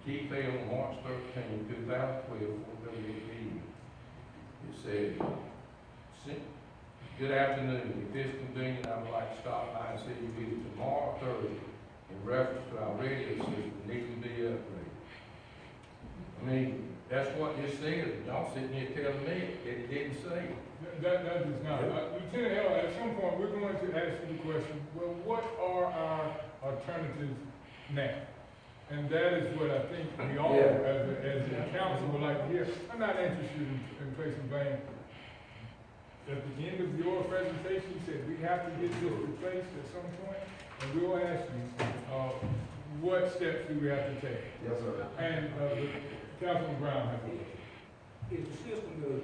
key failed on March 13, 2012, for WB. It said, "Good afternoon. If it's convenient, I would like to stop by and see you either tomorrow or Thursday in reference to our radio system needing to be upgraded." I mean, that's what this says. Y'all sitting here telling me that it didn't say. That is not. Lieutenant Hill, at some point, we're going to ask you the question, well, what are our alternatives now? And that is what I think we all, as a council, would like to hear. I'm not interested in placing blame. At the end of your presentation, you said we have to get this replaced at some point, and we will ask you, what steps do we have to take? Yes, sir. And, Councilman Brown has a question. If the system goes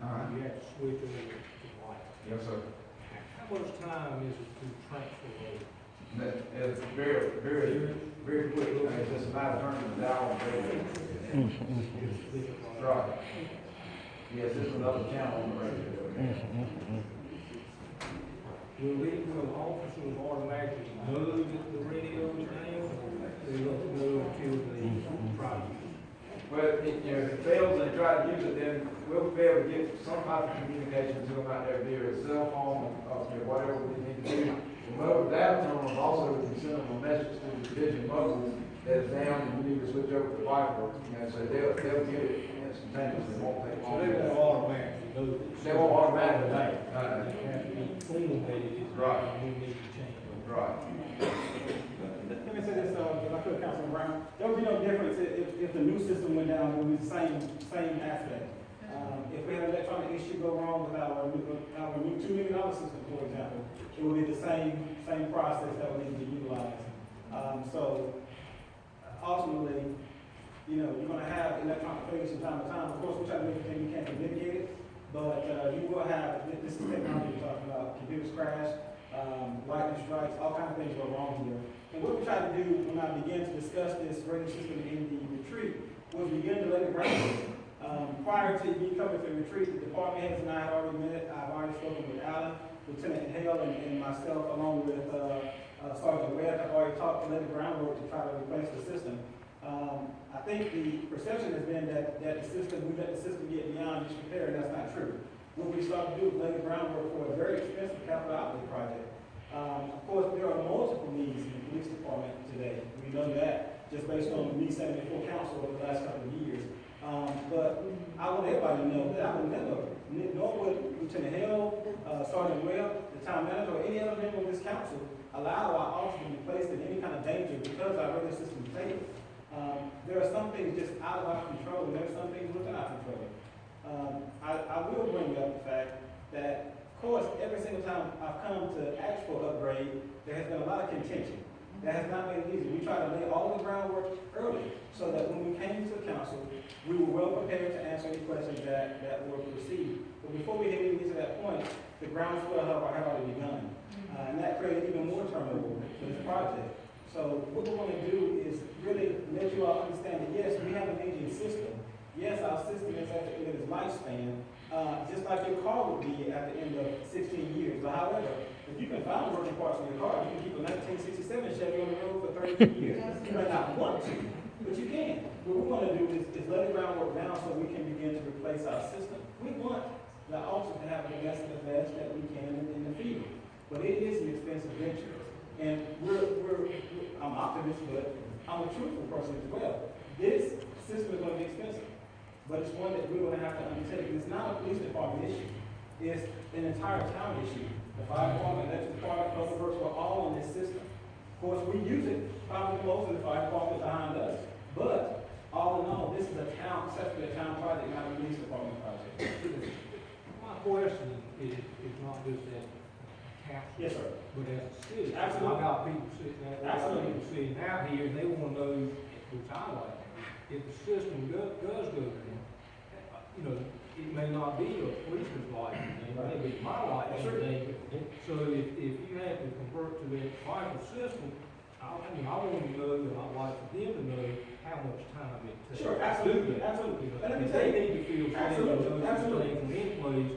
down, you have to switch it over to white. Yes, sir. How much time is it to transfer over? It's very quick. It's just a matter of turning the dial on the radio. Right. Yes, this is another channel on the radio. Will officers automatically know that the radio is down, or they don't know until the project? Well, if it fails and they try to use it, then we'll be able to get some type of communication to them out there via a cell phone, whatever we need to do. The mobile data terminals also we can send them a message to the division mobile that is down and we need to switch over to Viper. So they'll get it instantaneously. It won't take long. So they won't automatically know this. They won't automatically. They have to be informed that it is Right. down, we need to change it. Right. Let me say this, if I could, Councilman Brown, there would be no difference if the new system went down, it would be the same aspect. If we had an electronic issue go wrong with our new $2 million system, for example, it would be the same process that would need to be utilized. So ultimately, you're going to have electronic failures from time to time. Of course, we try to do everything we can to mitigate it, but you will have, this is technology we're talking about, computers crash, lightning strikes, all kinds of things go wrong here. And what we tried to do when I began to discuss this radio system in the retreat was begin to let it ground. Prior to me coming to the retreat, the department heads and I had already met. I've already spoken with Alan, Lieutenant Hale, and myself, along with Sergeant Webb. I've already talked to lay the groundwork to try to replace the system. I think the perception has been that we let the system get beyond just repair, and that's not true. What we started to do is lay the groundwork for a very expensive capital outlay project. Of course, there are multiple needs in the police department today. We know that just based on me sitting before council over the last couple of years. But I want everybody to know that I would never, nor would Lieutenant Hale, Sergeant Webb, the town manager, or any other member of this council allow our officers to be placed in any kind of danger because our radio system failed. There are some things just out of our control, and there are some things within our control. I will bring up the fact that, of course, every single time I've come to ask for upgrade, there has been a lot of contention. That has not made it easy. We tried to lay all the groundwork early so that when we came to the council, we were well prepared to answer any questions that were received. But before we even get to that point, the groundswell had already begun. And that created even more turmoil for this project. So what we want to do is really let you all understand that, yes, we have an aging system. Yes, our system is at the end of its lifespan, just like your car would be at the end of 16 years. But however, if you can find working parts in your car, you can keep a 1967 Chevy on the road for 32 years. You might not want to, but you can. What we want to do is let the groundwork down so we can begin to replace our system. We want the officers to have the best of the best that we can in the field. But it is an expensive venture. And I'm an optimist, but I'm a truthful person as well. This system is going to be expensive, but it's one that we're going to have to undertake. It's not a police department issue. It's an entire town issue. The fire department, electric department, public works, we're all in this system. Of course, we use it probably most of the fire department behind us. But all in all, this is a town, essentially a town project, not a police department project. My question is not just as council. Yes, sir. But as a city. Absolutely. I got people sitting out there, Absolutely. people sitting out here, and they want to know, which I like, if the system does go down, it may not be a policeman's license, it may be my license. Sure. So if you had to convert to that Viper system, I want to know, and I'd like for them to know how much time it takes. Sure, absolutely, absolutely. And let me tell They you, need to feel free to absolutely, know absolutely. things from any place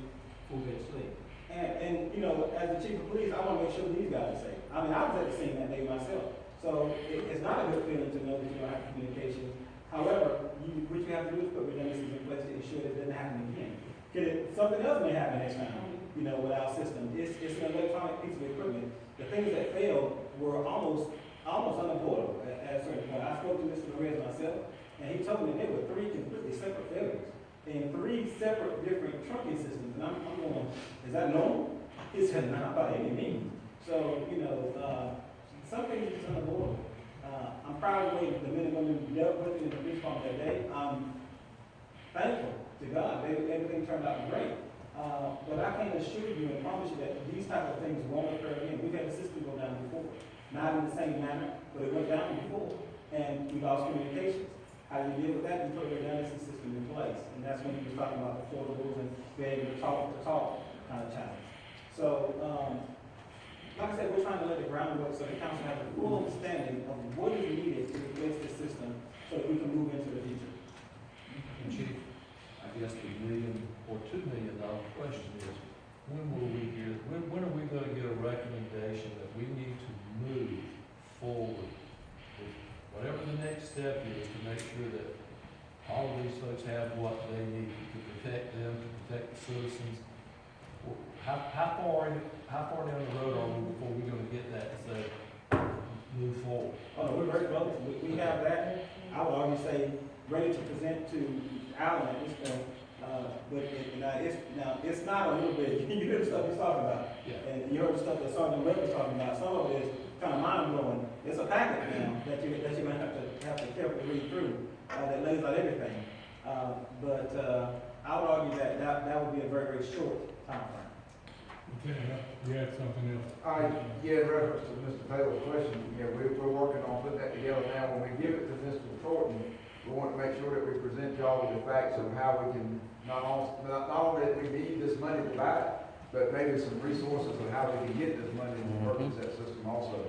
for their safety. And as the chief of police, I want to make sure these guys are safe. I mean, I was at the scene that day myself. So it's not a good feeling to know that you don't have communication. have to do is put redundancies in place to ensure that it doesn't happen again. Something else may happen next time, you know, with our system. It's an electronic piece of equipment. The things that failed were almost unavoidable at a certain point. I spoke to Mr. Perez myself, and he told me there were 3 completely separate failures in 3 separate different trunking systems. And I'm going, is that normal? He said, not by any means. So, you know, some things are just unavoidable. I'm proud of the way the men and women dealt with it in the police department that day. I'm thankful to God. Everything turned out great. But I can assure you and promise you that these type of things won't occur again. We've had the system go down before. Not in the same manner, but it went down before. And we lost communications. How do you deal with that? You put a redundancy system in place. And that's when he was talking about the portables and being able to talk kind of challenge. So, like I said, we're trying to lay the groundwork so the council has a full understanding of what is needed to replace this system so that we can move into the future. And Chief, I guess the $1 million or $2 million question is, when are we gonna get a recommendation that we need to move forward with whatever the next step is to make sure that all of these folks have what they need to protect them, to protect the citizens? How far down the road are we before we're gonna get that to say, move forward? Oh, no, we're very close. We have that. I would already say, ready to present to Alan at this point. But it's not a little bit, you hear the stuff he's talking about. Yeah. And you heard the stuff that Sergeant Webb was talking about. Some of it is kind of mind blowing. It's a packet now that you're gonna have to carefully read through, that lays out everything. But I would argue that would be a very, very short time frame. Lieutenant, you had something else? Yeah, in reference to Mr. Taylor's question, we're working on putting that together now. When we give it to Mr. Thornton, we want to make sure that we present y'all with the facts of how we can, not only that we need this money to buy it, but maybe some resources of how we can get this money to purchase that system also.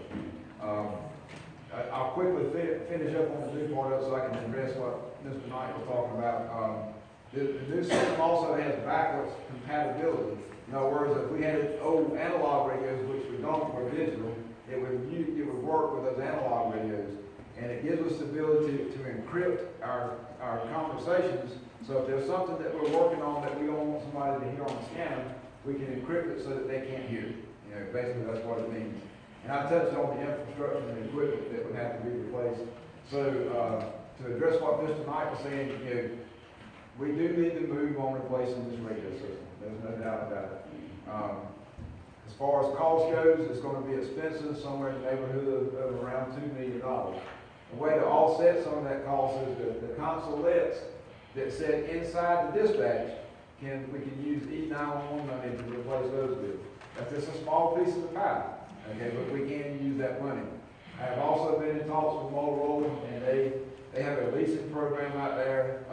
I'll quickly finish up on the new part of it so I can address what Mr. Knight was talking about. The new system also has backwards compatibility. In other words, if we had old analog radios, which we don't for digital, it would work with those analog radios. And it gives us the ability to encrypt our conversations. So if there's something that we're working on that we don't want somebody to hear on the scanner, we can encrypt it so that they can't hear it. You know, basically that's what it means. And I touched on the infrastructure and equipment that would have to be replaced. So to address what Mr. Knight was saying, we do need to move on replacing this radio system. There's no doubt about it. As far as cost goes, it's going to be expensive, somewhere in the neighborhood of around $2 million. The way to offset some of that cost is the consolettes that sit inside the dispatch, we can use E911 money to replace those with. That's just a small piece of the pie, okay, but we can use that money. I have also been in talks with Motorola, and they have a leasing program out there.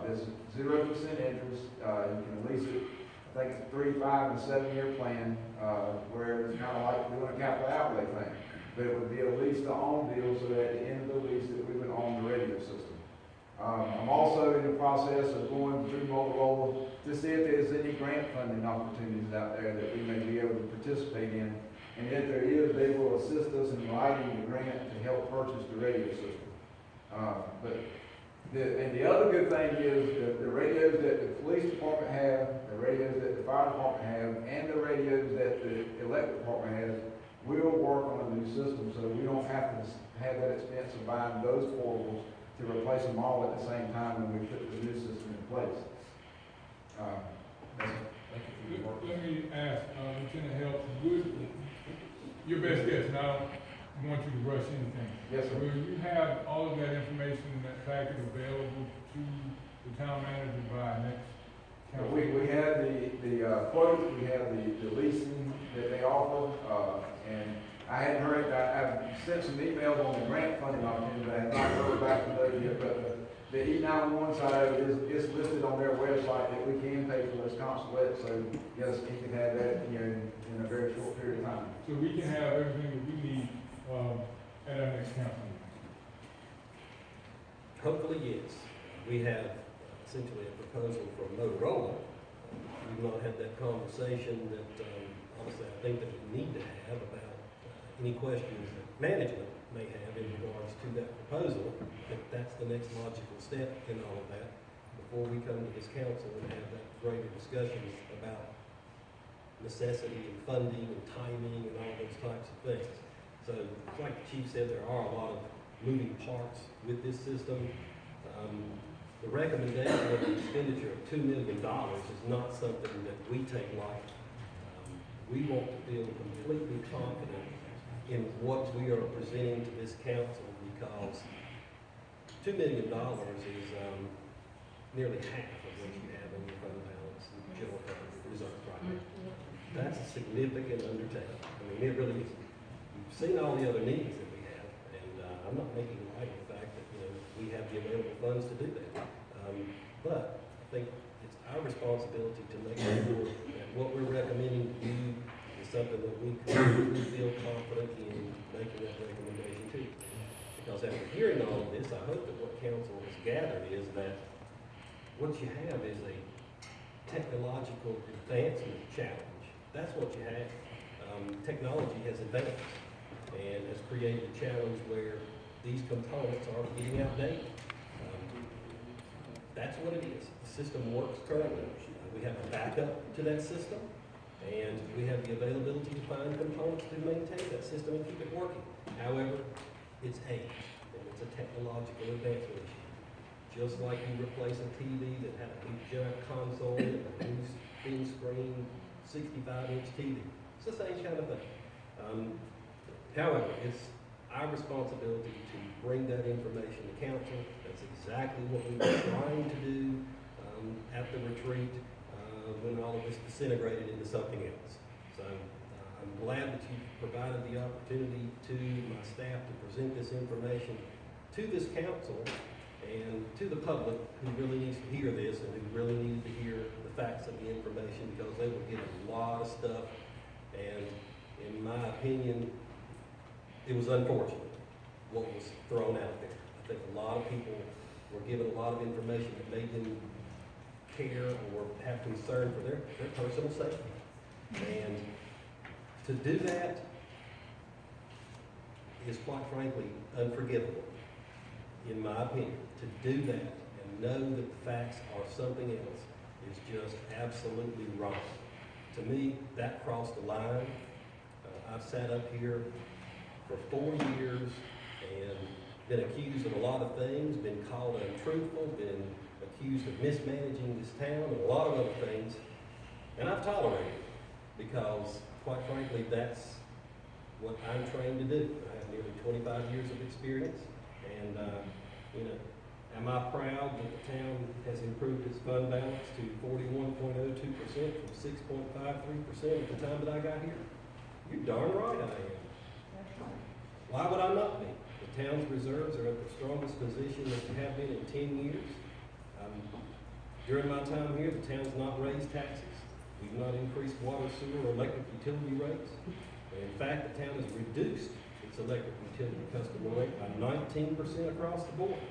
There's 0% interest. You can lease it. I think it's a 3, 5, and 7-year plan, where it's kind of like doing a capital outlay thing. But it would be a lease to own deal, so that at the end of the lease that we would own the radio system. I'm also in the process of going through Motorola to see if there's any grant funding opportunities out there that we may be able to participate in. And if there is, they will assist us in writing the grant to help purchase the radio system. And the other good thing is the radios that the police department have, the radios that the fire department have, and the radios that the electric department has, will work on a new system, so we don't have to have that expense of buying those portables to replace them all at the same time when we put the new system in place. Thank you for your work. Let me ask, Lieutenant Helps, your best guess, and I don't want you to rush anything. Yes, sir. Will you have all of that information in that packet available to the town manager by next council? We have the quotes, we have the leasing that they offer, and I hadn't heard, I've sent some emails on the grant funding opportunity, but I have not heard back from those yet, but the E911 side of it is listed on their website that we can pay for those consulates, so yes, you can have that, in a very short period of time. So we can have everything that we need, at our next council meeting. Hopefully, yes. We have essentially a proposal from Motorola. We've not had that conversation that, honestly, I think that we need to have about any questions that management may have in regards to that proposal. I think that's the next logical step in all of that. before we come to this council and have that greater discussions about necessity and funding and timing and all those types of things. So, like the chief said, there are a lot of moving parts with this system. The recommendation of an expenditure of $2 million is not something that we take lightly. We want to feel completely confident in what we are presenting to this council, because $2 million is nearly half of what you have in your fund balance and general fund reserve right now. That's a significant undertaking. I mean, it really is. You've seen all the other needs that we have, and I'm not making light of the fact that, you know, we have the available funds to do that. But I think it's our responsibility to make sure that what we're recommending to you is something that we completely feel confident in making that recommendation to. Because after hearing all of this, I hope that what council has gathered is that what you have is a technological advancement challenge. That's what you have. Technology has advanced and has created a challenge where these components are getting outdated. That's what it is. The system works currently. We have a backup to that system, and we have the availability to find components to maintain that system and keep it working. However, it's aged, and it's a technological advancement issue. Just like you replace a TV that had a big giant console, a new thin screen, 65-inch TV. It's the same kind of thing. However, it's our responsibility to bring that information to council. That's exactly what we were trying to do at the retreat when all of this disintegrated into something else. So I'm glad that you provided the opportunity to my staff to present this information to this council and to the public who really needs to hear this and who really needed to hear the facts of the information, because they were getting a lot of stuff, and in my opinion, it was unfortunate what was thrown out there. I think a lot of people were given a lot of information that made them care or have concern for their personal safety. And to do that is, quite frankly, unforgivable, in my opinion. To do that and know that the facts are something else is just absolutely wrong. To me, that crossed the line. I've sat up here for 4 years and been accused of a lot of things, been called untruthful, been accused of mismanaging this town and a lot of other things, and I've tolerated it because, quite frankly, that's what I'm trained to do. I have nearly 25 years of experience, and you know, am I proud that the town has improved its fund balance to 41.02% from 6.53% at the time that I got here? You're darn right I am. Why would I not be? The town's reserves are at the strongest position that they have been in 10 years. During my time here, the town's not raised taxes. We've not increased water, sewer, or electric utility rates. And in fact, the town has reduced its electric utility customer rate by 19% across the board.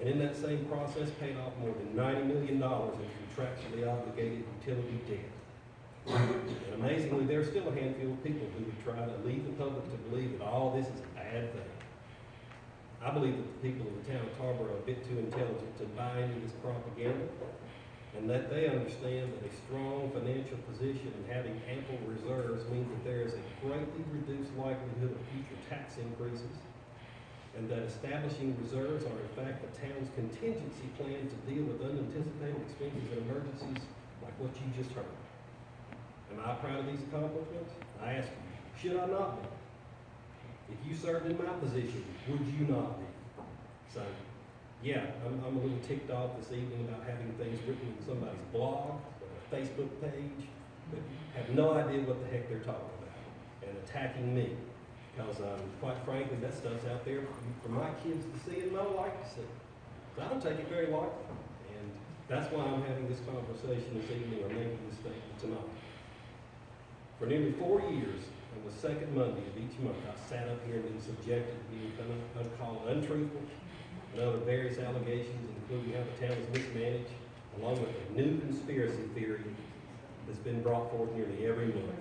And in that same process, paid off more than $90 million in contractually obligated utility debt. And amazingly, there are still a handful of people who would try to lead the public to believe that all this is a bad thing. I believe that the people of the town of Tarboro are a bit too intelligent to buy into this propaganda, and that they understand that a strong financial position and having ample reserves means that there is a greatly reduced likelihood of future tax increases, and that establishing reserves are in fact the town's contingency plan to deal with unanticipated expenses and emergencies like what you just heard. Am I proud of these accomplishments? I ask you, should I not be? If you served in my position, would you not be? So, yeah, I'm a little ticked off this evening about having things written in somebody's blog or a Facebook page, but have no idea what the heck they're talking about and attacking me. Because, quite frankly, that stuff's out there for my kids to see and my wife to see. So I don't take it very lightly. And that's why I'm having this conversation this evening or making this statement tonight. For nearly 4 years, on the second Monday of each month, I've sat up here and been subjected to being called untruthful and other various allegations, including how the town is mismanaged, along with a new conspiracy theory that's been brought forth nearly every month.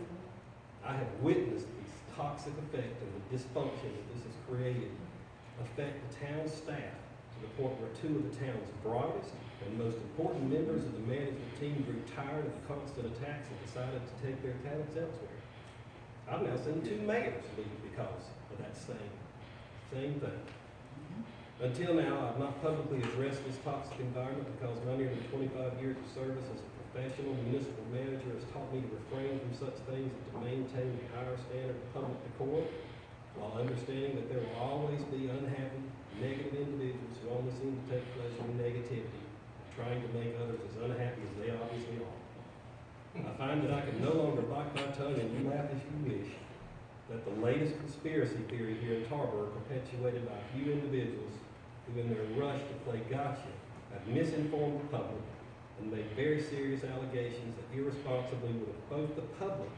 I have witnessed the toxic effect and the dysfunction that this has created affect the town staff to the point where two of the town's brightest and most important members of the management team grew tired of the constant attacks and decided to take their talents elsewhere. I've now seen two mayors leave because of that same thing. Until now, I've not publicly addressed this toxic environment because my nearly 25 years of service as a professional municipal manager has taught me to refrain from such things and to maintain a higher standard of public decorum, while understanding that there will always be unhappy, negative individuals who only seem to take pleasure in negativity, trying to make others as unhappy as they obviously are. I find that I can no longer bite my tongue and you laugh as you wish, that the latest conspiracy theory here in Tarboro, perpetuated by a few individuals who in their rush to play gotcha have misinformed the public and made very serious allegations that irresponsibly would have both the public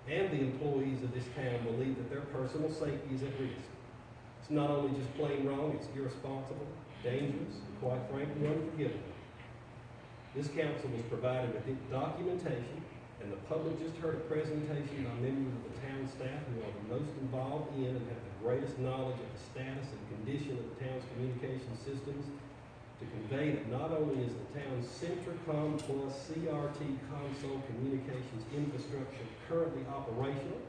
and the employees of this town believe that their personal safety is at risk. It's not only just plain wrong, it's irresponsible, dangerous, and quite frankly unforgivable. This council was provided with documentation, and the public just heard a presentation by members of the town staff who are the most involved in and have the greatest knowledge of the status and condition of the town's communication systems to convey that not only is the town's Centricom plus CRT console communications infrastructure currently operational,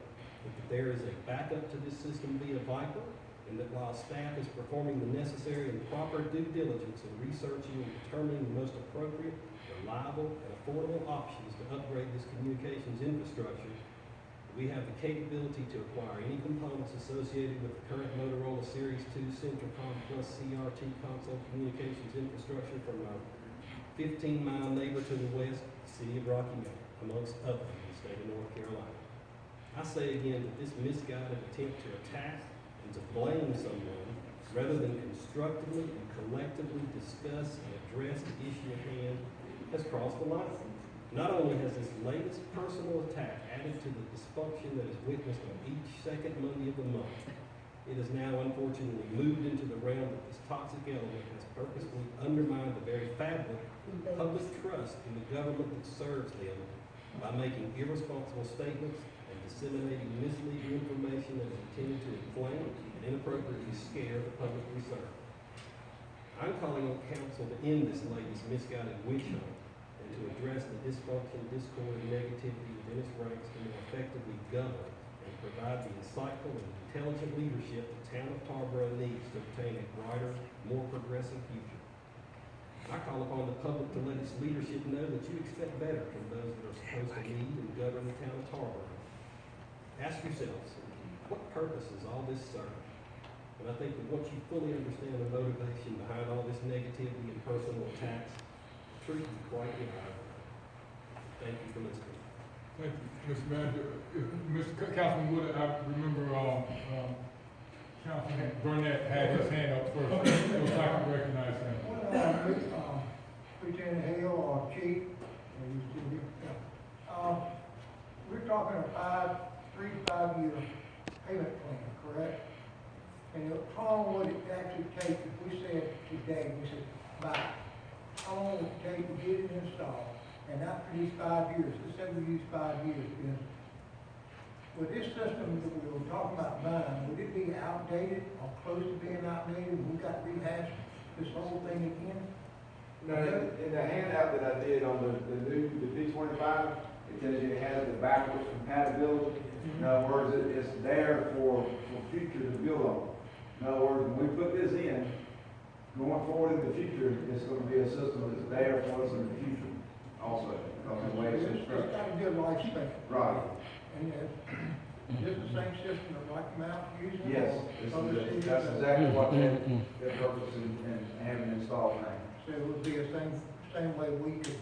but that there is a backup to this system via Viper, and that while staff is performing the necessary and proper due diligence in researching and determining the most appropriate, reliable, and affordable options to upgrade this communications infrastructure, we have the capability to acquire any components associated with the current Motorola Series 2 Centricom plus CRT console communications infrastructure from our 15-mile neighbor to the west, the city of Rocky Mount, amongst others in the state of North Carolina. I say again that this misguided attempt to attack and to blame someone, rather than constructively and collectively discuss and address the issue at hand, has crossed the line. Not only has this latest personal attack added to the dysfunction that is witnessed on each second Monday of the month, it has now unfortunately moved into the realm that this toxic element has purposefully undermined the very fabric of public trust in the government that serves them by making irresponsible statements and disseminating misleading information that is intended to inflame and inappropriately scare the public we serve. I'm calling on council to end this latest misguided witch hunt and to address the dysfunction, discord, and negativity within its ranks to more effectively govern and provide the insightful and intelligent leadership the town of Tarboro needs to obtain a brighter, more progressive future. I call upon the public to let its leadership know that you expect better from those that are supposed to lead and govern the town of Tarboro. Ask yourselves, what purpose does all this serve? And I think that once you fully understand the motivation behind all this negativity and personal attacks, the truth is quite eye-opening. Thank you for listening. Thank you, Mr. Manager. Mr. Councilman Wood, I remember, Councilman Burnett had his hand up first, so if I can recognize him. Lieutenant Hale or Chief, we're talking a 3 to 5 year payment plan, correct? And how long would it actually take if we said today, we said, buy? How long would it take to get it installed? And after these 5 years, let's say we use 5 years, because with this system that we were talking about buying, would it be outdated or close to being outdated? We got to rehash this whole thing again? No, in the handout that I did on the P25, it tells you it has the backwards compatibility. In other words, it's there for future to build on. In other words, when we put this in, going forward in the future, it's going to be a system that's there for us in the future also, because of the way it's It's constructed. got a good lifespan. Right. And is this the same system that Rocky Mount uses? Yes, that's exactly what their purpose in having installed now. So it would be the same way we could,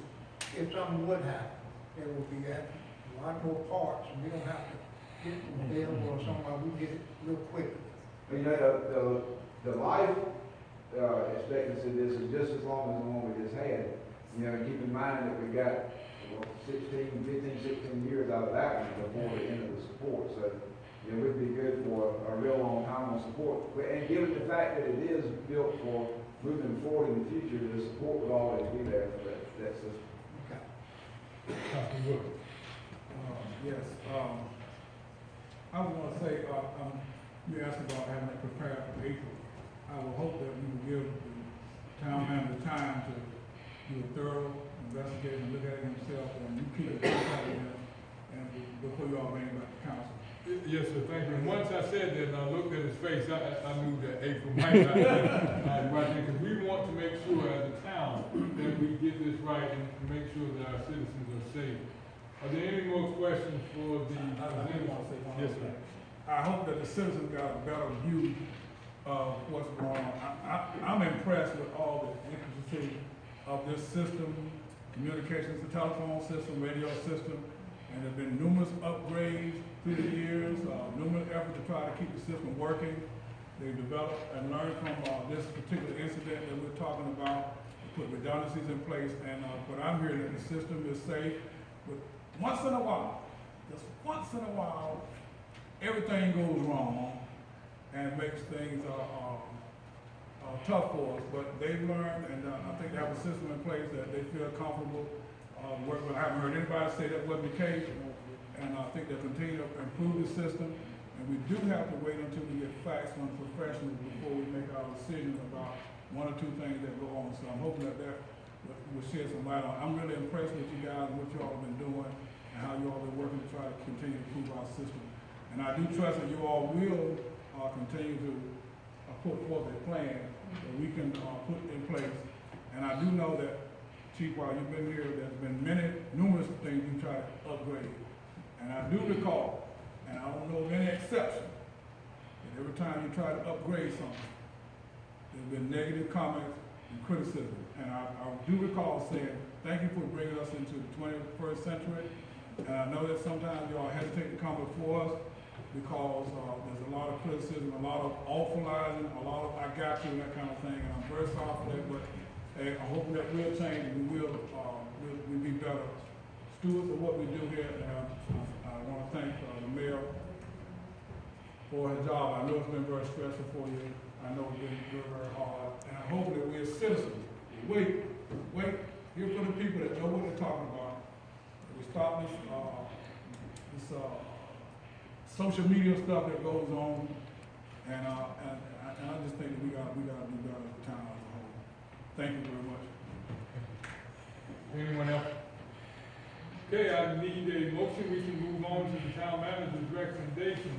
if something would happen, there would be a lot more parts, and we don't have to get it from them or somewhere, we get it real quick. But you know, the life expectancy of this is just as long as the one we just had. You know, keep in mind that we got 15, 16 years out of that one before the end of the support. So, you know, we'd be good for a real long time on support. And given the fact that it is built for moving forward in the future, the support would always be there for that system. Okay. Councilman Wood. Yes, I was gonna say, you asked about having it prepared for April. I would hope that we will give the time to do a thorough investigation and look at it himself, and you keep it contact with him, and before you all bring it back to council. Yes, sir, thank you. And once I said that, and I looked at his face, I knew that April might not, right there, because we want to make sure as a town that we get this right and make sure that our citizens are safe. Are there any more questions for the? I do want to say one Yes, other sir. thing. I hope that the citizens got a better view of what's going on. I'm impressed with all the intricacy of this system, communications, the telephone system, radio system, and there've been numerous upgrades through the years, numerous efforts to try to keep the system working. They've developed and learned from this particular incident that we're talking about, to put redundancies in place, and but I'm hearing that the system is safe. But once in a while, just once in a while, everything goes wrong and makes things tough for us. But they've learned, and I think they have a system in place that they feel comfortable working with. I haven't heard anybody say that wasn't the case, and I think they'll continue to improve the system. And we do have to wait until we get facts from professionals before we make our decision about one or two things that go on. So I'm hoping that will shed some light on. I'm really impressed with you guys and what you all have been doing and how you all been working to try to continue to improve our system. And I do trust that you all will continue to put forth a plan that we can put in place. And I do know that, Chief, while you've been here, there's been numerous things you try to upgrade. And I do recall, and I don't know of any exception, that every time you try to upgrade something, there's been negative comments and criticism. And I do recall saying, thank you for bringing us into the 21st century. And I know that sometimes y'all hesitate to come before us because there's a lot of criticism, a lot of awfulizing, a lot of I got you, and that kind of thing. And I'm very sorry for that, but I hope that will change and we'll be better stewards of what we do here. And I want to thank the mayor for his job. I know it's been very stressful for you. I know it's been very, very hard. And I hope that we as citizens, wait, hear from the people that know what they're talking about. That we stop this social media stuff that goes on. And I just think that we gotta do better as a town as a whole. Thank you very much. Anyone else? Okay, I need a motion. We can move on to the town manager's recommendation.